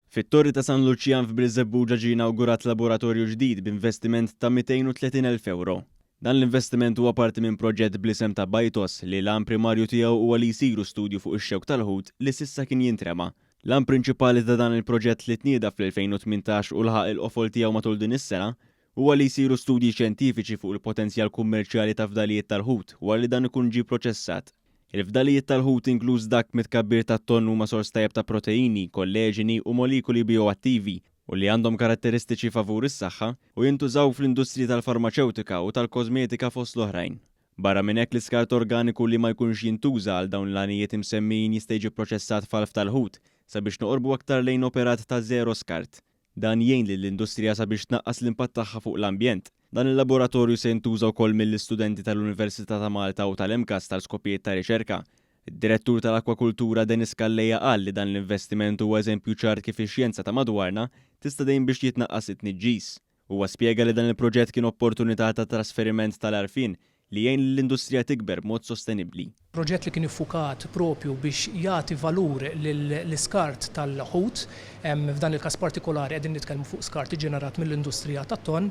Fit-Torri ta' San Luċjan f'Bilżebbuġa ġie inawgurat laboratorju ġdid b'investiment ta' 230,000 euro. Dan l-investiment huwa parti minn proġett bl-isem ta' Bajtos li l-għan primarju tiegħu huwa li jsiru studju fuq ix-xewk tal-ħut li s'issa kien jintrema. L-għan prinċipali ta' dan il-proġett li tnieda fl-2018 u lħaq il-qofol tiegħu matul din is-sena huwa li jsiru studji xjentifiċi fuq il-potenzjal kummerċjali ta' fdalijiet tal-ħut wara li dan ikun ġie proċessat. Il-fdalijiet tal-ħut inkluż dak mitkabbir tat-tonn huma sors tajjeb ta' proteini, kolleġini u molikuli bioattivi u li għandhom karatteristiċi favur is-saħħa u jintużaw fl-industriji tal-farmaceutika u tal-kosmetika fost l-oħrajn. Barra minn hekk l-iskart organiku li ma jkunx jintuża għal dawn l-għanijiet imsemmijin jista' jiġi proċessat f'alf tal-ħut sabiex noqorbu aktar lejn operat ta' zero skart. Dan jgħin lill-industrija sabiex tnaqqas l-impatt tagħha fuq l-ambjent. Dan il-laboratorju se jintuża wkoll mill-istudenti tal-Università ta' Malta u tal-EMKAS tal-skopijiet ta' riċerka. Id-direttur tal-akwakultura Denis Kalleja qal li dan l-investiment huwa eżempju ċar kif ix-xjenza ta' madwarna tista' dejjem biex jitnaqqas it-tniġġis. Huwa spjega li dan il-proġett kien opportunità ta' trasferiment tal-għarfien li jgħin l-industrija tikber b'mod sostenibbli. Proġett li kien iffukat propju biex jagħti valur l-iskart tal-ħut, f'dan il-każ partikolari qegħdin nitkellmu fuq skart ġenerat mill-industrija tat-tonn,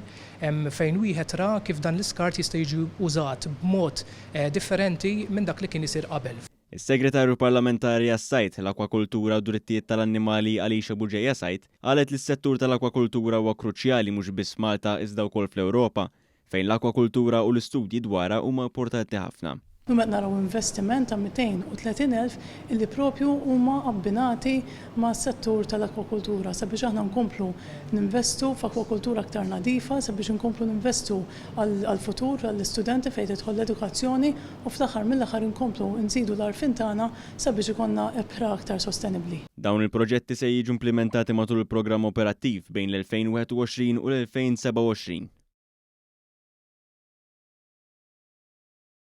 fejn wieħed ra kif dan l-iskart jista' jiġi użat b'mod differenti minn dak li kien isir qabel. Is-Segretarju Parlamentari għas-Sajt, l-Akwakultura u Drittijiet tal-Annimali Alicia Buġejja Sajt qalet li s-settur tal-akwakultura huwa kruċjali mhux biss Malta iżda wkoll fl-Ewropa, fejn l-akwakultura u l-istudji dwarha huma importanti ħafna. Qed naraw investiment ta' 230,000 illi propju huma abbinati mas settur tal-akwakultura sabiex aħna nkomplu ninvestu f'akwakultura aktar nadifa, sabiex nkomplu ninvestu għall-futur għall-istudenti fejn tidħol l-edukazzjoni u fl-aħħar mill-aħħar inkomplu nżidu l-għarfien tagħna sabiex ikollna ebħra aktar sostenibbli. Dawn il-proġetti se jiġu implementati matul il-programm operattiv bejn l-2021 u l-2027.